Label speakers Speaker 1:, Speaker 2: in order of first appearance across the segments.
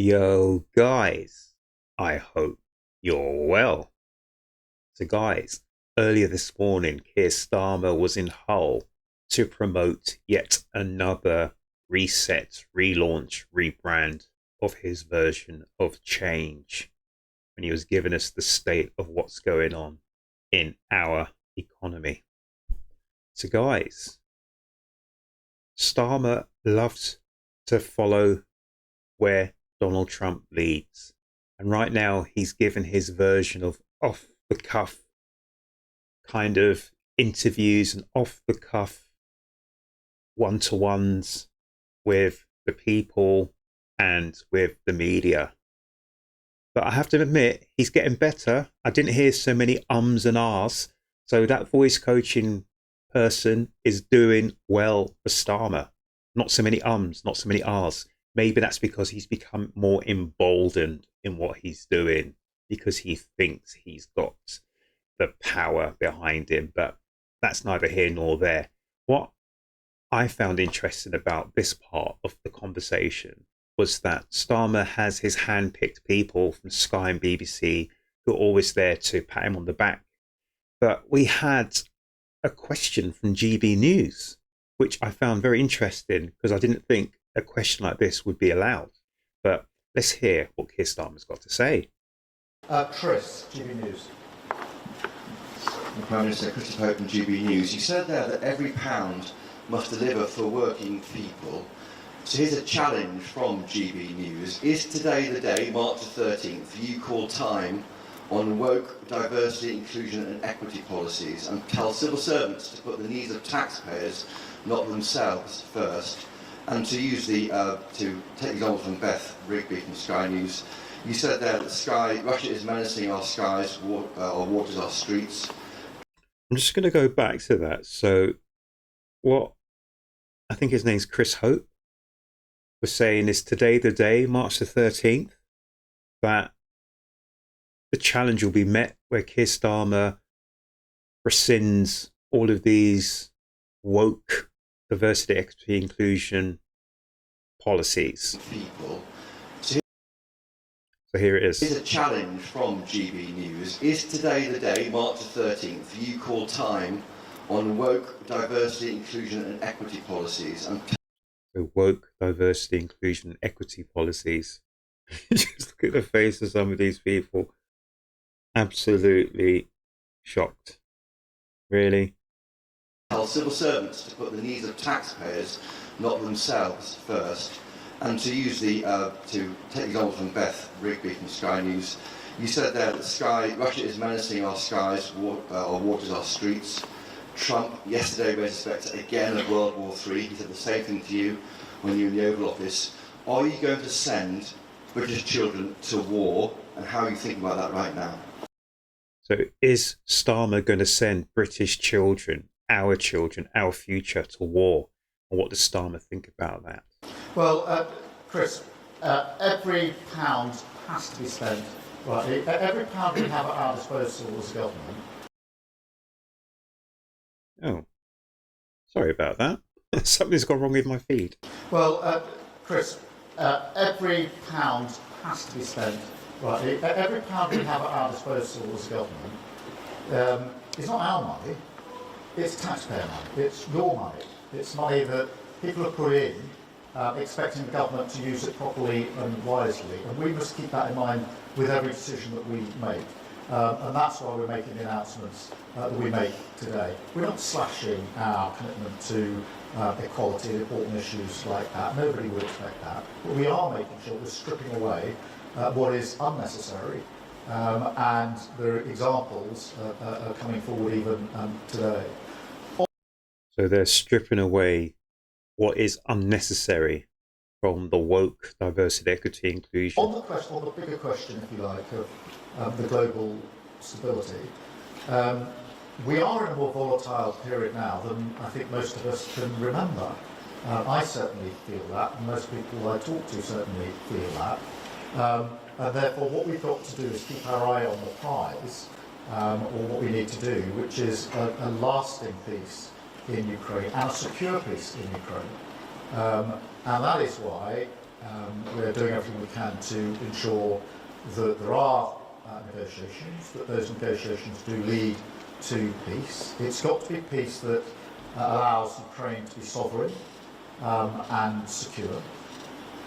Speaker 1: Yo, guys, I hope you're well. So, guys, earlier this morning, Keir Starmer was in Hull to promote yet another reset, relaunch, rebrand of his version of change when he was giving us the state of what's going on in our economy. So, guys, Starmer loves to follow where Donald Trump leads. And right now, he's given his version of off the cuff kind of interviews and off the cuff one to ones with the people and with the media. But I have to admit, he's getting better. I didn't hear so many ums and ahs. So that voice coaching person is doing well for Starmer. Not so many ums, not so many ahs. Maybe that's because he's become more emboldened in what he's doing because he thinks he's got the power behind him. But that's neither here nor there. What I found interesting about this part of the conversation was that Starmer has his hand-picked people from Sky and BBC who are always there to pat him on the back. But we had a question from GB News, which I found very interesting because I didn't think a question like this would be allowed. But let's hear what Keir Starmer's got to say.
Speaker 2: Chris, GB News.
Speaker 3: Prime Minister Christopher Hope from GB News. You said there that every pound must deliver for working people. So here's a challenge from GB News. Is today the day, March the 13th, you call time on woke diversity, inclusion and equity policies and tell civil servants to put the needs of taxpayers, not themselves, first? And to use to take example from Beth Rigby from Sky News, you said there that Russia is menacing our skies, our waters, our streets.
Speaker 1: I'm just going to go back to that. So what I think his name's Chris Hope was saying is today the day, March the 13th, that the challenge will be met where Keir Starmer rescinds all of these woke diversity, equity, inclusion policies.
Speaker 3: People.
Speaker 1: So here it is.
Speaker 3: Here's a challenge from GB News. Is today the day, March the 13th, you call time on woke diversity, inclusion and equity policies and
Speaker 1: So woke diversity, inclusion, and equity policies. Just look at the face of some of these people. Absolutely shocked. Really?
Speaker 3: tell civil servants to put the needs of taxpayers, not themselves, first? And to use to take example from Beth Rigby from Sky News, you said there that Russia is menacing our skies, our waters, our streets. Trump yesterday raised the spectre again of World War III. He said the same thing to you when you were in the Oval Office. Are you going to send British children to war, and how are you thinking about that right now?
Speaker 1: So is Starmer going to send British children, our future, to war? And what does Starmer think about that?
Speaker 2: Well, Chris, every pound has to be spent. Right, every pound we have at our disposal as a government.
Speaker 1: Oh, sorry about that. Something's gone wrong with my feed.
Speaker 2: Well, Chris, every pound has to be spent. Right, every pound we have at our disposal as a government is not our money. It's taxpayer money. It's your money. It's money that people have put in, expecting the government to use it properly and wisely. And we must keep that in mind with every decision that we make. And that's why we're making the announcements that we make today. We're not slashing our commitment to equality and important issues like that. Nobody would expect that. But we are making sure we're stripping away what is unnecessary. And there are examples coming forward even today.
Speaker 1: So they're stripping away what is unnecessary from the woke diversity, equity, inclusion.
Speaker 2: On the bigger question, if you like, of the global stability, we are in a more volatile period now than I think most of us can remember. I certainly feel that, and most people I talk to certainly feel that. And therefore, what we've got to do is keep our eye on the prize, or what we need to do, which is a lasting peace in Ukraine and a secure peace in Ukraine. And that is why We're doing everything we can to ensure that there are negotiations, that those negotiations do lead to peace. It's got to be peace that allows Ukraine to be sovereign and secure.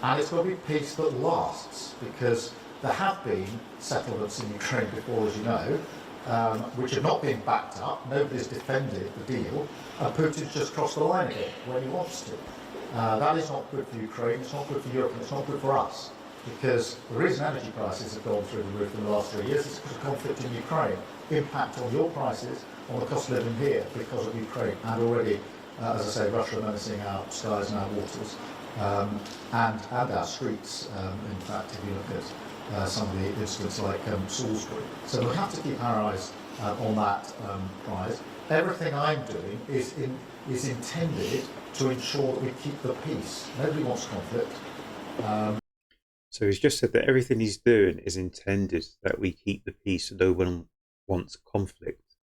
Speaker 2: And it's got to be peace that lasts, because there have been settlements in Ukraine before, as you know, which have not been backed up. Nobody's defended the deal, and Putin's just crossed the line again when he wants to. That is not good for Ukraine, it's not good for Europe, and it's not good for us, because the reason energy prices have gone through the roof in the last 3 years is because of conflict in Ukraine. Impact on your prices, on the cost of living here because of Ukraine, and already, as I say, Russia menacing our skies and our waters, and our streets, in fact, if you look at some of the incidents like Salisbury. So we have to keep our eyes on that prize. Everything I'm doing is intended to ensure that we keep the peace. Nobody wants conflict.
Speaker 1: So he's just said that everything he's doing is intended that we keep the peace and no one wants conflict.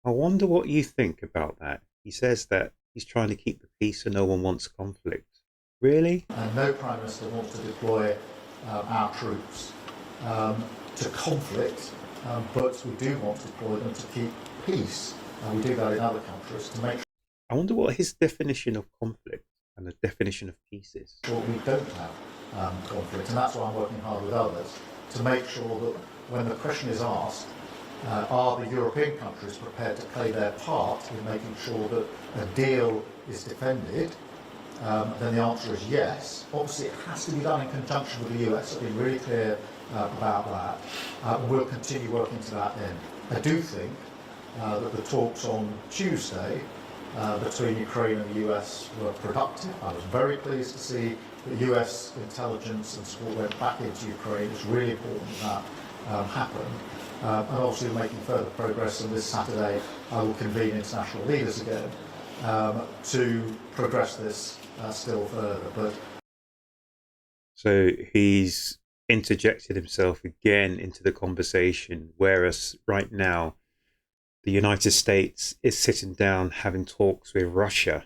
Speaker 1: I wonder what you think about that. He says that he's trying to keep the peace and no one wants conflict. Really?
Speaker 2: And no Prime Minister wants to deploy our troops to conflict, but we do want to deploy them to keep peace. And we do that in other countries to make sure.
Speaker 1: I wonder what his definition of conflict and the definition of peace is.
Speaker 2: Sure we don't have conflict, and that's why I'm working hard with others to make sure that when the question is asked, are the European countries prepared to play their part in making sure that a deal is defended, then the answer is yes. Obviously, it has to be done in conjunction with the US. I've been really clear about that. We'll continue working to that end. I do think that the talks on Tuesday between Ukraine and the US were productive. I was very pleased to see that US intelligence and support went back into Ukraine. It's really important that happened. And obviously we're making further progress, and this Saturday I will convene international leaders again to progress this still further. But
Speaker 1: so he's interjected himself again into the conversation, whereas right now the United States is sitting down having talks with Russia.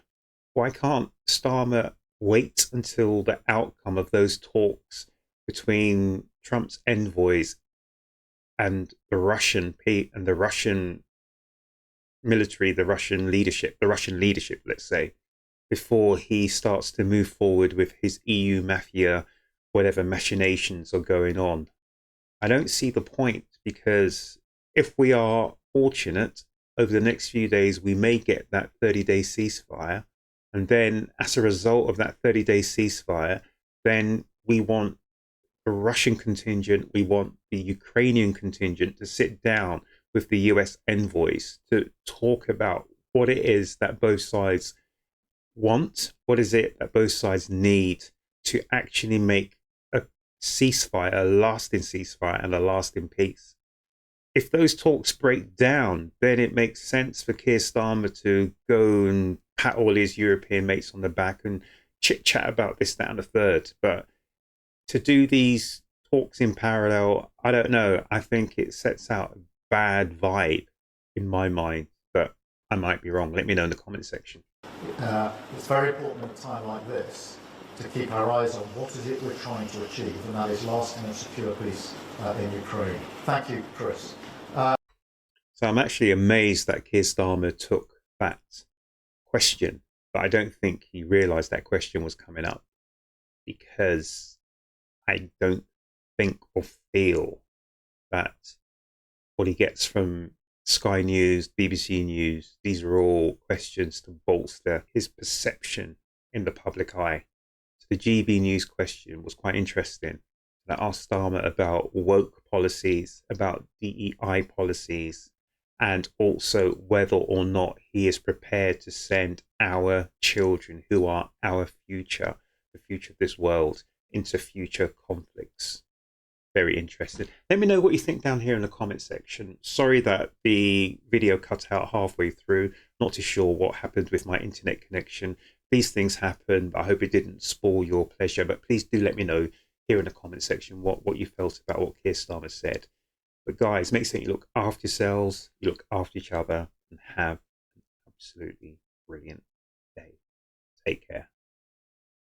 Speaker 1: Why can't Starmer wait until the outcome of those talks between Trump's envoys and the Russian military, the Russian leadership, let's say, before he starts to move forward with his EU mafia, whatever machinations are going on? I don't see the point, because if we are fortunate, over the next few days, we may get that 30-day ceasefire. And then as a result of that 30-day ceasefire, then we want the Russian contingent, we want the Ukrainian contingent to sit down with the US envoys to talk about what it is that both sides want, what is it that both sides need to actually make a ceasefire, a lasting ceasefire and a lasting peace. If those talks break down, then it makes sense for Keir Starmer to go and pat all his European mates on the back and chit-chat about this, that and the third. But to do these talks in parallel, I don't know. I think it sets out a bad vibe in my mind, but I might be wrong. Let me know in the comment section.
Speaker 2: It's very important at a time like this to keep our eyes on what is it we're trying to achieve, and that is lasting and secure peace in Ukraine. Thank you, Chris.
Speaker 1: So I'm actually amazed that Keir Starmer took that question, but I don't think he realised that question was coming up, because I don't think or feel that what he gets from Sky News, BBC News, these are all questions to bolster his perception in the public eye. So the GB News question was quite interesting. I asked Starmer about woke policies, about DEI policies, and also whether or not he is prepared to send our children, who are our future, the future of this world, into future conflicts. Very interested. Let me know what you think down here in the comment section. Sorry that the video cut out halfway through. Not too sure what happened with my internet connection. These things happen. I hope it didn't spoil your pleasure, but please do let me know here in the comment section what you felt about what Keir Starmer said. But guys, make sure you look after yourselves, you look after each other, and have an absolutely brilliant day. Take care.